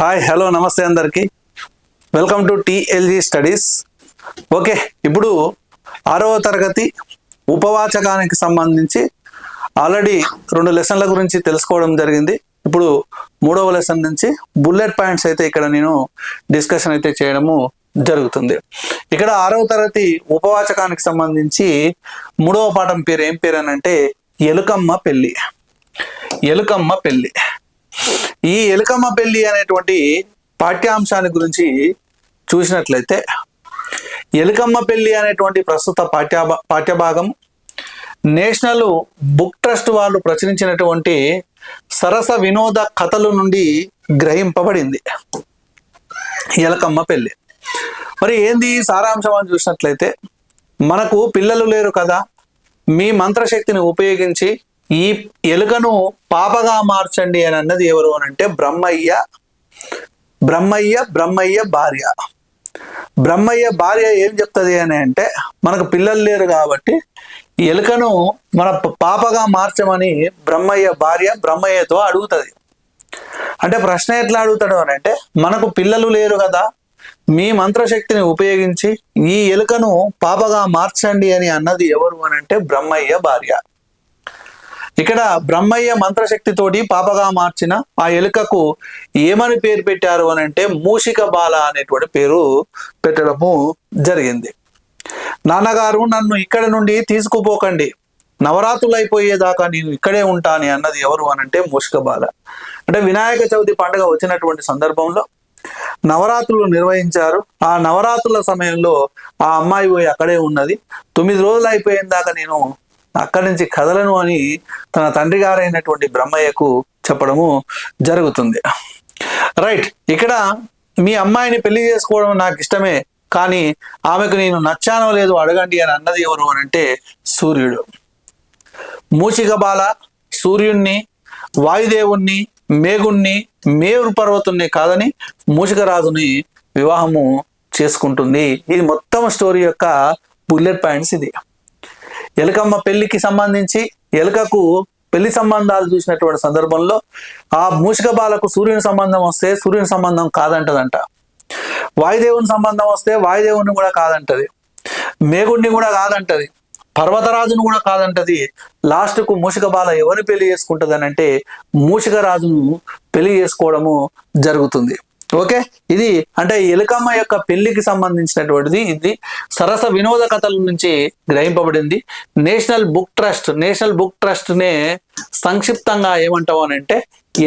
Hi hello నమస్తే అందరికీ. Welcome to TLG studies. Okay, ఇప్పుడు 6వ తరగతి ఉపవాచకానికి సంబంధించి ఆల్రెడీ 2 లెసన్ల గురించి తెలుసుకోవడం జరిగింది. ఇప్పుడు 3వ లెసన్ నుంచి బుల్లెట్ పాయింట్స్ అయితే ఇక్కడ నేను డిస్కషన్ అయితే చేయడము జరుగుతుంది. ఇక్కడ 6వ తరగతి ఉపవాచకానికి సంబంధించి 3వ పాఠం పేరు ఏం పేరు అని అంటే ఎలుకమ్మ పెళ్ళి. ఎలుకమ్మ పెళ్ళి. ఈ ఎలుకమ్మ పెళ్ళి అనేటువంటి పాఠ్యాంశాన్ని గురించి చూసినట్లయితే ఎలుకమ్మ పెళ్ళి అనేటువంటి ప్రస్తుత పాఠ్యభాగం నేషనల్ బుక్ ట్రస్ట్ వాళ్ళు ప్రచురించినటువంటి సరస వినోద కథల నుండి గ్రహింపబడింది. ఎలుకమ్మ పెళ్ళి మరి ఏంది సారాంశం అని చూసినట్లయితే, మనకు పిల్లలు లేరు కదా, మీ మంత్రశక్తిని ఉపయోగించి ఈ ఎలుకను పాపగా మార్చండి అని అన్నది ఎవరు అని అంటే బ్రహ్మయ్య భార్య. బ్రహ్మయ్య భార్య ఏం చెప్తుంది అని అంటే, మనకు పిల్లలు లేరు కాబట్టి ఎలుకను మన పాపగా మార్చమని బ్రహ్మయ్య భార్య బ్రహ్మయ్యతో అడుగుతుంది. అంటే ప్రశ్న ఎట్లా అడుగుతాడు అని అంటే, మనకు పిల్లలు లేరు కదా, మీ మంత్రశక్తిని ఉపయోగించి ఈ ఎలుకను పాపగా మార్చండి అని అన్నది ఎవరు అని అంటే బ్రహ్మయ్య భార్య. ఇక్కడ బ్రహ్మయ్య మంత్రశక్తితోటి పాపగా మార్చిన ఆ ఎలుకకు ఏమని పేరు పెట్టారు అని అంటే మూషిక బాల అనేటువంటి పేరు పెట్టడము జరిగింది. నాన్నగారు నన్ను ఇక్కడ నుండి తీసుకుపోకండి, నవరాత్రులు అయిపోయేదాకా నేను ఇక్కడే ఉంటాను అన్నది ఎవరు అని అంటే మూషిక బాల. అంటే వినాయక చవితి పండుగ వచ్చినటువంటి సందర్భంలో నవరాత్రులు నిర్వహించారు. ఆ నవరాత్రుల సమయంలో ఆ అమ్మాయి పోయి అక్కడే ఉన్నది. 9 రోజులు అయిపోయిన దాకా నేను అక్కడి నుంచి కదలను అని తన తండ్రి గారైనటువంటి బ్రహ్మయ్యకు చెప్పడము జరుగుతుంది. రైట్, ఇక్కడ మీ అమ్మాయిని పెళ్లి చేసుకోవడం నాకు ఇష్టమే, కానీ ఆమెకు నేను నచ్చానో లేదో అడగండి అని అన్నది ఎవరు అని అంటే సూర్యుడు. మూషిక బాల సూర్యుణ్ణి, వాయుదేవుణ్ణి, మేఘుణ్ణి, మేరు పర్వతుణ్ణి కాదని మూషికరాజుని వివాహము చేసుకుంటుంది. ఇది మొత్తం స్టోరీ యొక్క బుల్లెట్ పాయింట్స్. ఇది ఎలుకమ్మ పెళ్లికి సంబంధించి ఎలుకకు పెళ్లి సంబంధాలు చూసినటువంటి సందర్భంలో ఆ మూషిక బాలకు సూర్యుని సంబంధం వస్తే సూర్యుని సంబంధం కాదంటదంట, వాయుదేవుని సంబంధం వస్తే వాయుదేవుని కూడా కాదంటది, మేఘుడిని కూడా కాదంటది, పర్వతరాజును కూడా కాదంటది. లాస్ట్కు మూషిక బాల ఎవరిని పెళ్లి చేసుకుంటది అని అంటే మూషిక రాజును పెళ్లి చేసుకోవడము జరుగుతుంది. ఓకే, ఇది అంటే ఎలుకమ్మ యొక్క పెళ్లికి సంబంధించినటువంటిది. ఇది సరస వినోద కథల నుంచి గ్రహింపబడింది. నేషనల్ బుక్ ట్రస్ట్ నే సంక్షిప్తంగా ఏమంటాం అని అంటే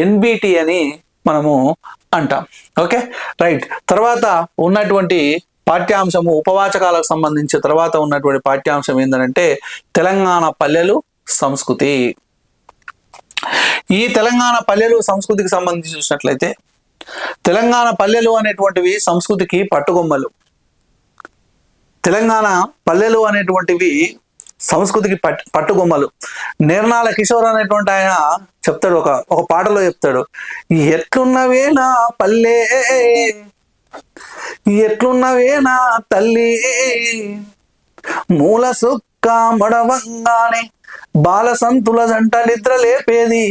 ఎన్బిటి అని మనము అంటాం. Okay right. తర్వాత ఉన్నటువంటి పాఠ్యాంశము ఉపవాచకాలకు సంబంధించి తర్వాత ఉన్నటువంటి పాఠ్యాంశం ఏంటంటే తెలంగాణ పల్లెలు సంస్కృతి. ఈ తెలంగాణ పల్లెలు సంస్కృతికి సంబంధించి చూసినట్లయితే తెలంగాణ పల్లెలు అనేటువంటివి సంస్కృతికి పట్టుకొమ్మలు. తెలంగాణ పల్లెలు అనేటువంటివి సంస్కృతికి పట్టుకొమ్మలు. నిర్నాల కిషోర్ అనేటువంటి ఆయన చెప్తాడు, ఒక పాటలో చెప్తాడు, ఎట్లున్నవే నా పల్లె, ఎట్లున్నవే నా తల్లి, మూల సుక్క మడవంగానే బాల సంతుల జంట నిద్ర లేపేది,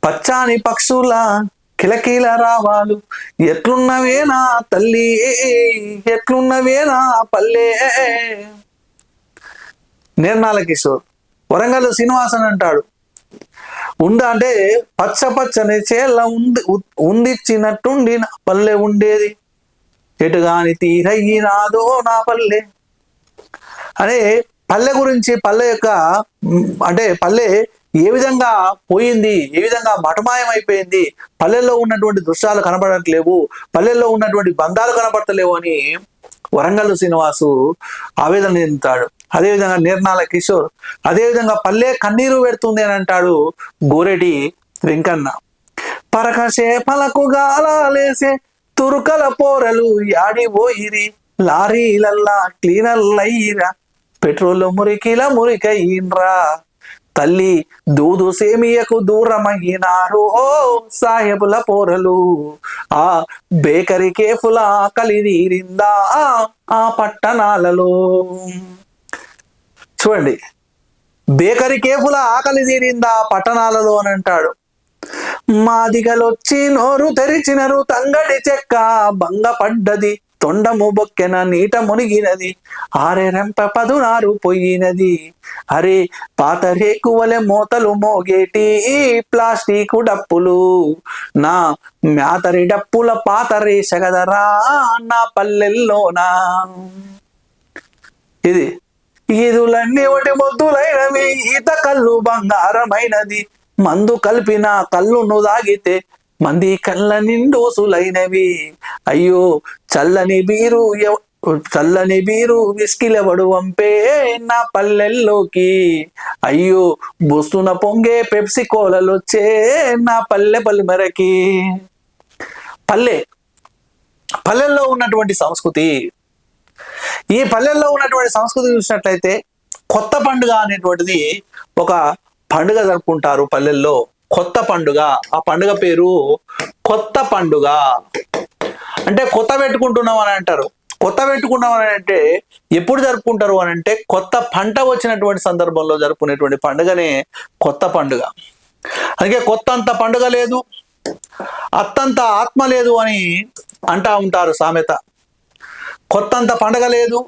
పచ్చాని పక్షుల కిలకీల రావాలు, ఎట్లున్నవే నా తల్లి, ఎట్లున్నవే నా పల్లె. నిర్నాల కిషోర్. వరంగల్ శ్రీనివాసన్ అంటాడు, అంటే పచ్చని చేళ్ళ ఉండిచ్చినట్టుండి నా పల్లె ఉండేది, ఎటుగాని తీరయ్యినాదో నా పల్లె అనే పల్లె గురించి, పల్లె యొక్క అంటే పల్లె ఏ విధంగా పోయింది, ఏ విధంగా మటమాయం అయిపోయింది, పల్లెల్లో ఉన్నటువంటి దృశ్యాలు కనబడట్లేవు, పల్లెల్లో ఉన్నటువంటి బంధాలు కనబడతలేవు అని వరంగల్ శ్రీనివాసు ఆవేదన చెందుతాడు. అదేవిధంగా నిర్నాల కిషోర్ అదేవిధంగా పల్లె కన్నీరు పెడుతుంది అని అంటాడు గోరెటి వెంకన్న. పరక చేపలకు గాలాలేసే తురుకల పోరలు యాడిపోయిరి, లారీలల్లా క్లీనర్లయ్యిరా, పెట్రోల్ మురికైన్రా, తల్లి దూదు సేమియకు దూరమయ్యినారు ఓ సాహెబుల పోరలు, ఆ బేకరీ కేఫుల కలిదీరిందా ఆ పట్టణాలలో. చూడండి, బేకరీ కేఫుల ఆకలి తీరిందా పట్టణాలలో అని అంటాడు. మాదిగలొచ్చి నోరు తెరిచినరు తంగడి చెక్క భంగపడ్డది తొండము బొక్కెన నీట మునిగినది ఆరెరెంప పదునారు పొయ్యినది అరే పాత రేకువలె మోతలు మోగేటి ప్లాస్టిక్ డప్పులు నా మ్యాతరి డప్పుల పాత రేసగదరా నా పల్లెల్లోనా. ఇది ఈదులన్నీ ఒకటి మొద్దులైనవి ఈత కళ్ళు బంగారమైనది మందు కలిపిన కళ్ళును దాగితే మంది కళ్ళ నిండోసులైనవి అయ్యో చల్లని బీరు విస్కిలెవడు వంపే నా పల్లెల్లోకి అయ్యో బొస్తున పొంగే పెప్సి కోలలొచ్చే నా పల్లె పల్లిమరకి. పల్లెల్లో ఉన్నటువంటి సంస్కృతి, ఈ పల్లెల్లో ఉన్నటువంటి సంస్కృతి చూసినట్లయితే కొత్త పండుగ అనేటువంటిది ఒక పండుగ జరుపుకుంటారు పల్లెల్లో. కొత్త పండుగ, ఆ పండుగ పేరు కొత్త పండుగ. అంటే కొత్త పెట్టుకుంటున్నాం అని అంటారు. కొత్త పెట్టుకున్నాం అని అంటే ఎప్పుడు జరుపుకుంటారు అని అంటే కొత్త పంట వచ్చినటువంటి సందర్భంలో జరుపుకునేటువంటి పండుగనే కొత్త పండుగ. అందుకే కొత్త అంత పండుగ లేదు, అత్తంత ఆత్మ లేదు అని అంటా ఉంటారు సామెత. కొత్తంత పండగ లేదు,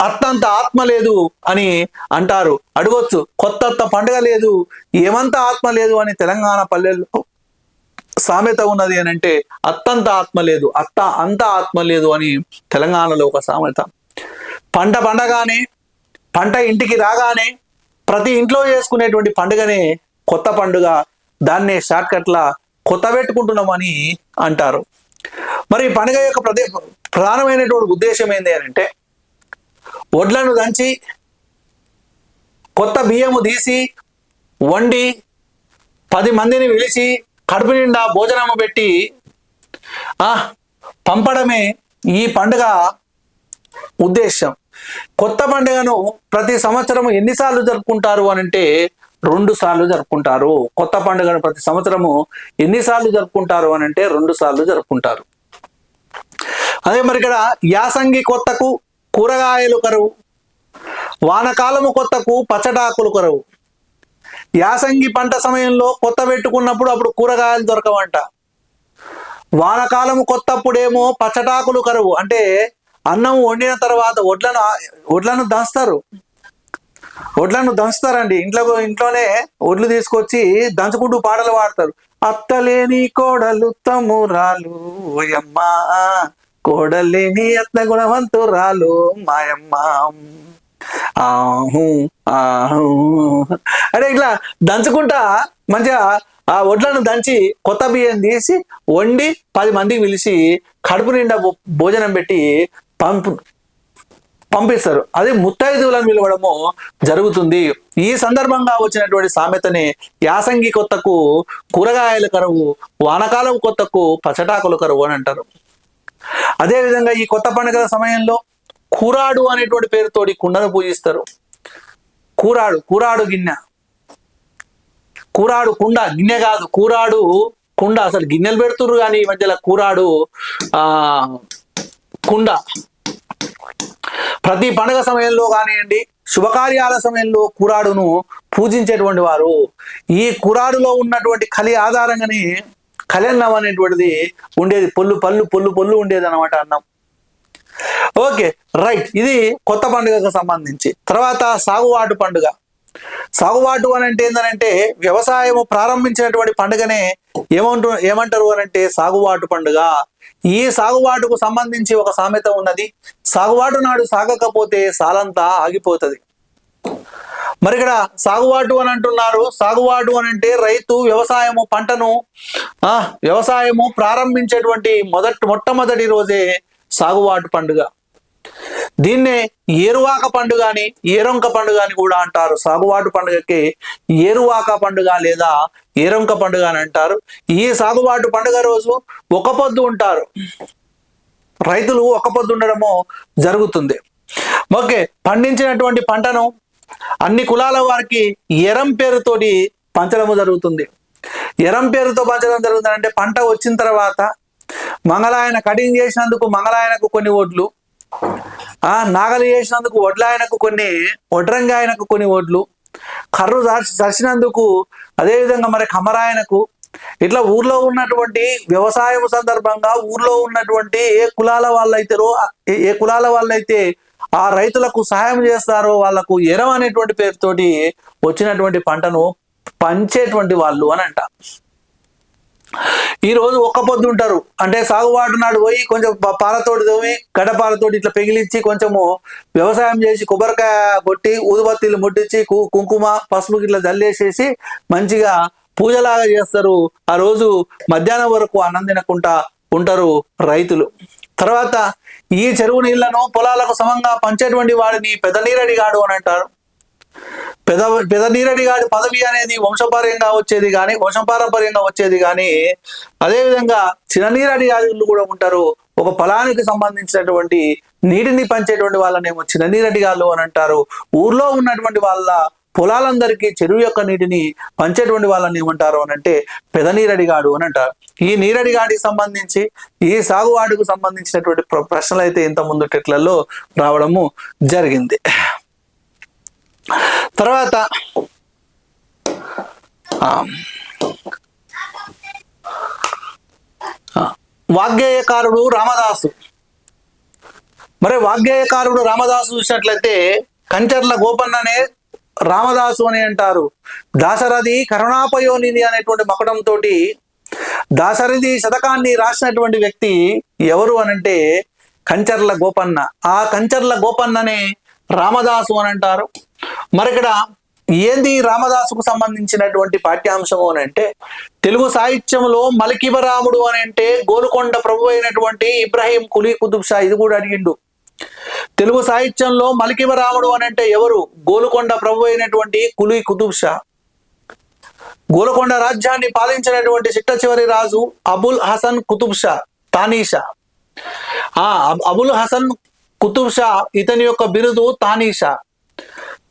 అత్తంత ఆత్మ లేదు అని అంటారు. అడగొచ్చు, కొత్తంత పండుగ లేదు, ఏమంత ఆత్మ లేదు అని తెలంగాణ పల్లెల్లో సామెత ఉన్నది అని అంటే అత్తంత ఆత్మ లేదు, అంత ఆత్మ లేదు అని తెలంగాణలో ఒక సామెత. పంట పండగానే, పంట ఇంటికి రాగానే ప్రతి ఇంట్లో చేసుకునేటువంటి పండుగనే కొత్త పండుగ. దాన్నే షార్ట్కట్లా కొత్త పెట్టుకుంటున్నామని అంటారు. మరి ఈ పండుగ యొక్క ప్రధానమైనటువంటి ఉద్దేశం ఏంటి అని అంటే వడ్లను దంచి కొత్త బియ్యము తీసి వండి 10 మందిని పిలిచి కడుపు నిండా భోజనము పెట్టి పంపడమే ఈ పండుగ ఉద్దేశం. కొత్త పండుగను ప్రతి సంవత్సరము ఎన్నిసార్లు జరుపుకుంటారు అని అంటే 2 సార్లు జరుపుకుంటారు. కొత్త పండుగను ప్రతి సంవత్సరము ఎన్నిసార్లు జరుపుకుంటారు అని అంటే 2 సార్లు జరుపుకుంటారు. అదే మరి ఇక్కడ యాసంగి కొత్తకు కూరగాయలు కరువు, వానకాలము కొత్తకు పచ్చడాకులు కరువు. యాసంగి పంట సమయంలో కొత్త పెట్టుకున్నప్పుడు అప్పుడు కూరగాయలు దొరకవంట. వానకాలము కొత్తప్పుడేమో పచ్చటాకులు కరువు, అంటే అన్నం వండిన తర్వాత వడ్లను దంచుతారండి. ఇంట్లోనే వడ్లు తీసుకొచ్చి దంచుకుంటూ పాటలు పాడతారు. అత్తలేని కోడలు తమ్మురాలు ఓయమ్మ, కోడలేని అత్త గుణవంతురాలు మాయమ్మ. అంటే ఇట్లా దంచుకుంటా మంచిగా ఆ వడ్లను దంచి కొత్త బియ్యం తీసి వండి 10 మందికి పిలిచి కడుపు నిండా భోజనం పెట్టి పంపిస్తారు. అది ముత్తైదువులను పిలవడము జరుగుతుంది. ఈ సందర్భంగా వచ్చినటువంటి సామెతని యాసంగి కొత్తకు కూరగాయల కరువు, వానకాలం కొత్తకు పచ్చటాకుల కరువు అని అంటారు. అదేవిధంగా ఈ కొత్త పండుగల సమయంలో కూరాడు అనేటువంటి పేరుతోటి కుండను పూజిస్తారు. కూరాడు గిన్నె, కూరాడు కుండ, గిన్నె కాదు, కూరాడు కుండ. అసలు గిన్నెలు పెడుతుర్రు కానీ ఈ మధ్యలో కూరాడు కుండ. ప్రతి పండుగ సమయంలో కానివ్వండి, శుభకార్యాల సమయంలో కూరాడును పూజించేటువంటి వారు. ఈ కూరాడులో ఉన్నటువంటి కలి ఆధారంగానే కలెన్నం అనేటువంటిది ఉండేది. పొల్లు ఉండేది అనమాట అన్నం. Okay, right. ఇది కొత్త పండుగకు సంబంధించి. తర్వాత సాగువాటు పండుగ. సాగువాటు అని అంటే ఏంటంటే వ్యవసాయము ప్రారంభించినటువంటి పండుగనే ఏమంటారు అని అంటే సాగువాటు పండుగ. ఈ సాగువాటుకు సంబంధించి ఒక సామెత ఉన్నది. సాగువాటు నాడు సాగకపోతే సాలంతా ఆగిపోతుంది. మరి ఇక్కడ సాగువాటు అని అంటున్నారు. సాగువాటు అని అంటే రైతు వ్యవసాయము ప్రారంభించేటువంటి మొట్టమొదటి రోజే సాగువాటు పండుగ. దీన్నే ఏరువాక పండుగ అని, ఏరొంక పండుగ అని కూడా అంటారు. సాగువాటు పండుగకి ఏరువాక పండుగ లేదా ఏరొంక పండుగ అని అంటారు. ఈ సాగువాటు పండుగ రోజు ఒక పొద్దు ఉంటారు. రైతులు ఒక పొద్దు ఉండడము జరుగుతుంది. ఓకే, పండించినటువంటి పంటను అన్ని కులాల వారికి ఎరం పేరుతోటి పంచడము జరుగుతుంది. ఎరం పేరుతో పంచడం జరుగుతుంది అంటే పంట వచ్చిన తర్వాత మంగళాయన కటింగ్ చేసినందుకు మంగళాయనకు కొన్ని ఓట్లు, నాగలి చేసినందుకు వడ్లాయనకు కొన్ని, వడ్రంగాయనకు కొన్ని ఓట్లు, కర్రు చరిచినందుకు, అదేవిధంగా మరి కమరాయనకు, ఇట్లా ఊర్లో ఉన్నటువంటి వ్యవసాయం సందర్భంగా ఊర్లో ఉన్నటువంటి ఏ కులాల వాళ్ళైతే ఆ రైతులకు సహాయం చేస్తారో వాళ్ళకు ఎరం అనేటువంటి పేరుతోటి వచ్చినటువంటి పంటను పంచేటువంటి వాళ్ళు అని అంట. ఈ రోజు ఒక్క పొద్దు ఉంటారు, అంటే సాగుబాటు నాడు పోయి కొంచెం పాలతోటి తోమి గడపాలతోటి ఇట్లా పెగిలిచ్చి కొంచెము వ్యవసాయం చేసి కొబ్బరికాయ కొట్టి ఊదుబత్తీలు ముట్టించి కుంకుమ పసుపు ఇట్లా జల్లేసేసి మంచిగా పూజలాగా చేస్తారు. ఆ రోజు మధ్యాహ్నం వరకు అన్నం తినకుండా ఉంటారు రైతులు. తర్వాత ఈ చెరువు నీళ్లను పొలాలకు సమంగా పంచేటువంటి వాడిని పెద్ద నీరడిగాడు అని అంటారు. పెద్ద నీరడిగాడి పదవి అనేది వంశపారంపర్యంగా వచ్చేది కానీ అదేవిధంగా చిన్న నీరడిగాడులు కూడా ఉంటారు. ఒక పొలానికి సంబంధించినటువంటి నీటిని పంచేటువంటి వాళ్ళనేమో చిన్న నీరడిగాళ్ళు అని అంటారు. ఊర్లో ఉన్నటువంటి వాళ్ళ పొలాలందరికీ చెరువు యొక్క నీటిని పంచేటువంటి వాళ్ళని ఏమంటారు అని అంటే పెద్ద నీరడిగాడు అని అంటారు. ఈ నీరడిగాడికి సంబంధించి ఈ సాగువాడుకు సంబంధించినటువంటి ప్రశ్నలు అయితే ఇంత ముందు టెట్లలో రావడము జరిగింది. తర్వాత వాగ్గేయకారుడు రామదాసు. మరి వాగ్గేయకారుడు రామదాసు చూసినట్లయితే కంచర్ల గోపన్ననే రామదాసు అని అంటారు. దాశరథి కరుణాపయోనిధి అనేటువంటి మకుటంతో దాశరథి శతకాన్ని రాసినటువంటి వ్యక్తి ఎవరు అనంటే కంచర్ల గోపన్న. ఆ కంచర్ల గోపన్ననే రామదాసు అని అంటారు. మరి ఇక్కడ ఏంది రామదాసుకు సంబంధించినటువంటి పాఠ్యాంశము అని అంటే తెలుగు సాహిత్యంలో మలికిబరాముడు అని అంటే గోలుకొండ ప్రభు అయినటువంటి ఇబ్రాహీం కులీ కుతుబ్ షా. ఇది కూడా అడిగిండు. తెలుగు సాహిత్యంలో మలికిబరాముడు అని అంటే ఎవరు? గోలుకొండ ప్రభు అయినటువంటి కులీ కుతుబ్ షా. గోలుకొండ రాజ్యాన్ని పాలించినటువంటి చిట్ట చివరి రాజు అబుల్ హసన్ కుతుబ్ షా తానీషా. అబుల్ హసన్ కుతుబ్ షా ఇతని యొక్క బిరుదు తానీషా.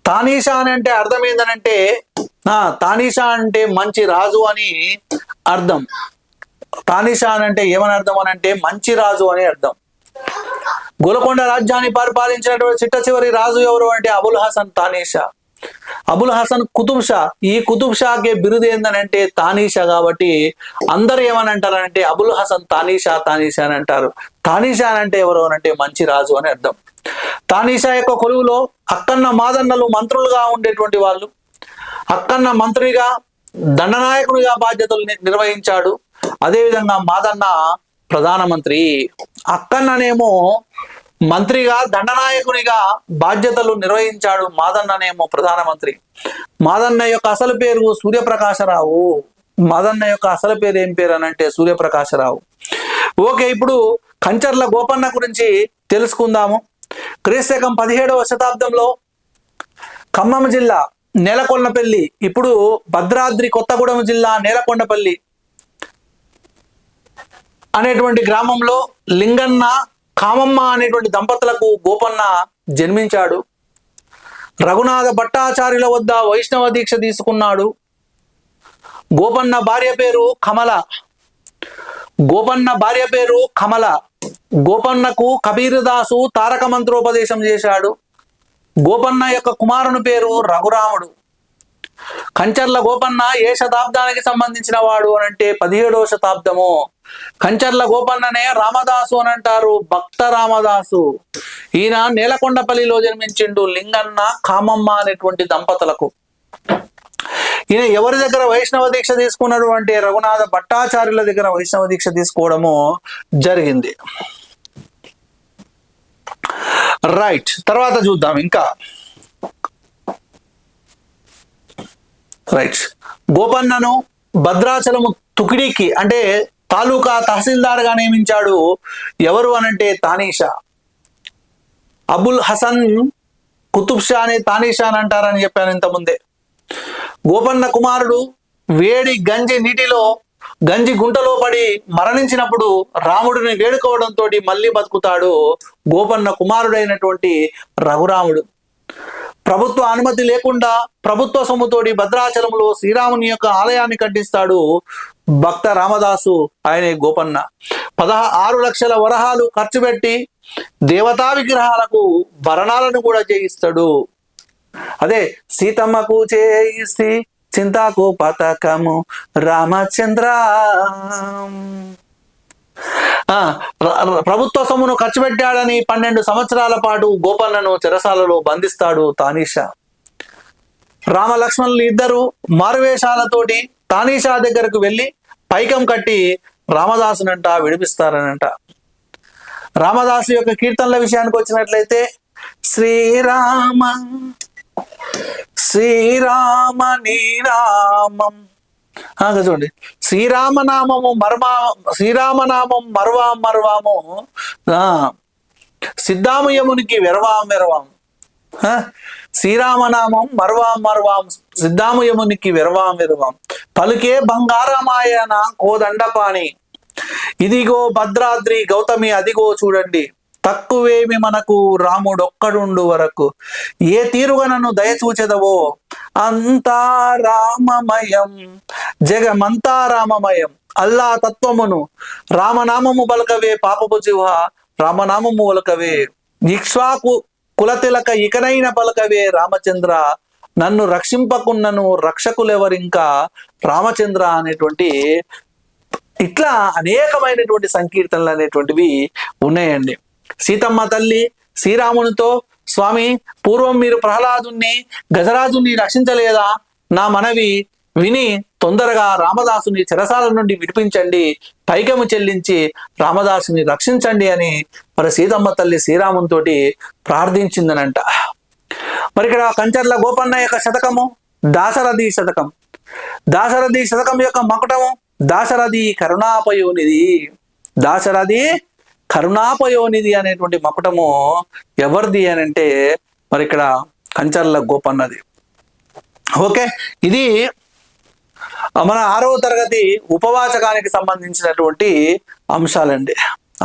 తానీషా అని అంటే అర్థం ఏంటనంటే తానీషా అంటే మంచి రాజు అని అర్థం. తానీషా అని అంటే ఏమని అర్థం అని అంటే మంచి రాజు అని అర్థం. గోల్కొండ రాజ్యాన్ని పరిపాలించినటువంటి చిట్ట చివరి రాజు ఎవరు అంటే అబుల్ హసన్ తానీషా. అబుల్ హసన్ కుతుబ్ షా. ఈ కుతుబ్ షాకి బిరుదు ఏందనంటే తానీషా. కాబట్టి అందరు ఏమని అంటారంటే అబుల్ హసన్ తానీషా అని అంటారు. తానీషా అంటే ఎవరు అనంటే మంచి రాజు అని అర్థం. తానీషా యొక్క కొలువులో అక్కన్న మాదన్నలు మంత్రులుగా ఉండేటువంటి వాళ్ళు. అక్కన్న మంత్రిగా దండనాయకునిగా బాధ్యతలు నిర్వహించాడు. అదేవిధంగా మాదన్న ప్రధానమంత్రి. అక్కన్ననేమో మంత్రిగా దండనాయకునిగా బాధ్యతలు నిర్వహించాడు. మాదన్ననేమో ప్రధానమంత్రి. మాదన్న యొక్క అసలు పేరు సూర్యప్రకాశరావు. మాదన్న యొక్క అసలు పేరు ఏం పేరు అని అంటే సూర్యప్రకాశరావు. ఓకే, ఇప్పుడు కంచర్ల గోపన్న గురించి తెలుసుకుందాము. క్రీస్తకం 17వ శతాబ్దంలో ఖమ్మం జిల్లా నేలకొండపల్లి, ఇప్పుడు భద్రాద్రి కొత్తగూడెం జిల్లా నేలకొండపల్లి అనేటువంటి గ్రామంలో లింగన్న కామమ్మ అనేటువంటి దంపతులకు గోపన్న జన్మించాడు. రఘునాథ భట్టాచార్యుల వద్ద వైష్ణవ దీక్ష తీసుకున్నాడు. గోపన్న భార్య పేరు కమల. గోపన్నకు కబీరదాసు తారక మంత్రోపదేశం చేశాడు. గోపన్న యొక్క కుమారుని పేరు రఘురాముడు. కంచర్ల గోపన్న ఏ శతాబ్దానికి సంబంధించిన వాడు అని అంటే 17వ శతాబ్దము. కంచర్ల గోపన్ననే రామదాసు అని అంటారు, భక్త రామదాసు. ఈయన నేలకొండపల్లిలో జన్మించిండు లింగన్న కామమ్మ అనేటువంటి దంపతులకు. ఈయన ఎవరి దగ్గర వైష్ణవ దీక్ష తీసుకున్నాడు అంటే రఘునాథ భట్టాచార్యుల దగ్గర వైష్ణవ దీక్ష తీసుకోవడము జరిగింది. రైట్, తర్వాత చూద్దాం ఇంకా. రైట్, గోపన్నను భద్రాచలము తుకిడికి అంటే తాలూకా తహసీల్దార్ గా నియమించాడు ఎవరు అనంటే తానీషా. అబుల్ హసన్ కుతుబ్ షా అని తానీషా అని అంటారని చెప్పాను ఇంతకుముందే. గోపన్న కుమారుడు వేడి గంజి గుంటలో పడి మరణించినప్పుడు రాముడిని వేడుకోవడంతో మళ్ళీ బతుకుతాడు గోపన్న కుమారుడైనటువంటి రఘురాముడు. ప్రభుత్వ అనుమతి లేకుండా ప్రభుత్వ సొమ్ముతోటి భద్రాచలంలో శ్రీరాముని యొక్క ఆలయాన్ని కట్టిస్తాడు భక్త రామదాసు. ఆయనే గోపన్న 16 లక్షల వరహాలు ఖర్చు పెట్టి దేవతా విగ్రహాలకు భరణాలను కూడా చేయిస్తాడు. అదే సీతమ్మకు చేయిసి చింతాకు పతకము రామచంద్ర. ప్రభుత్వ సొమ్మును ఖర్చు పెట్టాడని 12 సంవత్సరాల పాటు గోపన్నను చెరసాలలో బంధిస్తాడు తానీషా. రామలక్ష్మణులు ఇద్దరు మారువేషాలతోటి తానీషా దగ్గరకు వెళ్ళి పైకం కట్టి రామదాసునంట విడిపిస్తారనంట. రామదాసు యొక్క కీర్తనల విషయానికి వచ్చినట్లయితే శ్రీరామ శ్రీరామ నీరామం, చూడండి, శ్రీరామనామము మర్వాము సిద్ధామయమునికి వెరవాం. శ్రీరామనామం మర్వాం సిద్ధామయమునికి వెరవాం. పలుకే బంగారమాయన కోదండపాణి, ఇదిగో భద్రాద్రి గౌతమి అదిగో చూడండి, తక్కువేమి మనకు రాముడొక్కడుండు వరకు, ఏ తీరుగా నన్ను దయచూచెదవో అంతా రామమయం, జగమంతా రామమయం, అల్లా తత్వమును రామనామము పలకవే పాపపు జిహ్వ రామనామము పలకవే, ఇక్ష్వాకు కులతిలక ఇకనైన పలకవే రామచంద్ర, నన్ను రక్షింపకున్నను రక్షకులెవరింకా రామచంద్ర అనేటువంటి ఇట్లా అనేకమైనటువంటి సంకీర్తనలు అనేటువంటివి ఉన్నాయండి. సీతమ్మ తల్లి శ్రీరామునితో, స్వామి పూర్వం మీరు ప్రహ్లాదుని గజరాజుని రక్షించలేదా, నా మనవి విని తొందరగా రామదాసుని చెరసాల నుండి విడిపించండి, పైకము చెల్లించి రామదాసుని రక్షించండి అని మరి సీతమ్మ తల్లి శ్రీరామునితోటి ప్రార్థించిందనంట. మరి ఇక్కడ కంచర్ల గోపన్న యొక్క శతకము దాశరథి శతకం. దాశరథి శతకం యొక్క మకుటము దాశరథి కరుణాపయోనిధి. దాశరథి కరుణాపయోనిధి అనేటువంటి మకుటము ఎవరిది అని అంటే మరి ఇక్కడ కంచర్ల గోపన్నది. ఓకే, ఇది మన 6వ తరగతి ఉపవాచకానికి సంబంధించినటువంటి అంశాలండి.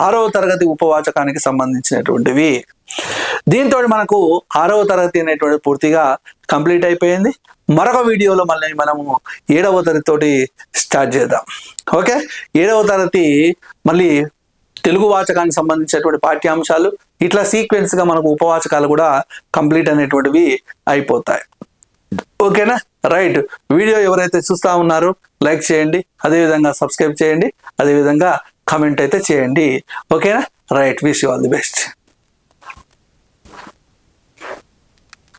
6వ తరగతి ఉపవాచకానికి సంబంధించినటువంటివి. దీంతో మనకు 6వ తరగతి అనేటువంటి పూర్తిగా కంప్లీట్ అయిపోయింది. మరొక వీడియోలో మళ్ళీ మనము 7వ తరగతి తోటి స్టార్ట్ చేద్దాం. ఓకే, 7వ తరగతి మళ్ళీ తెలుగు వాచకానికి సంబంధించినటువంటి పాఠ్యాంశాలు ఇట్లా సీక్వెన్స్ గా మనకు ఉపవాచకాలు కూడా కంప్లీట్ అనేటువంటివి అయిపోతాయి. ఓకేనా, రైట్. వీడియో ఎవరైతే చూస్తా ఉన్నారో లైక్ చేయండి, అదేవిధంగా సబ్స్క్రైబ్ చేయండి, అదేవిధంగా కామెంట్ అయితే చేయండి. ఓకేనా, right. Wish you all the best.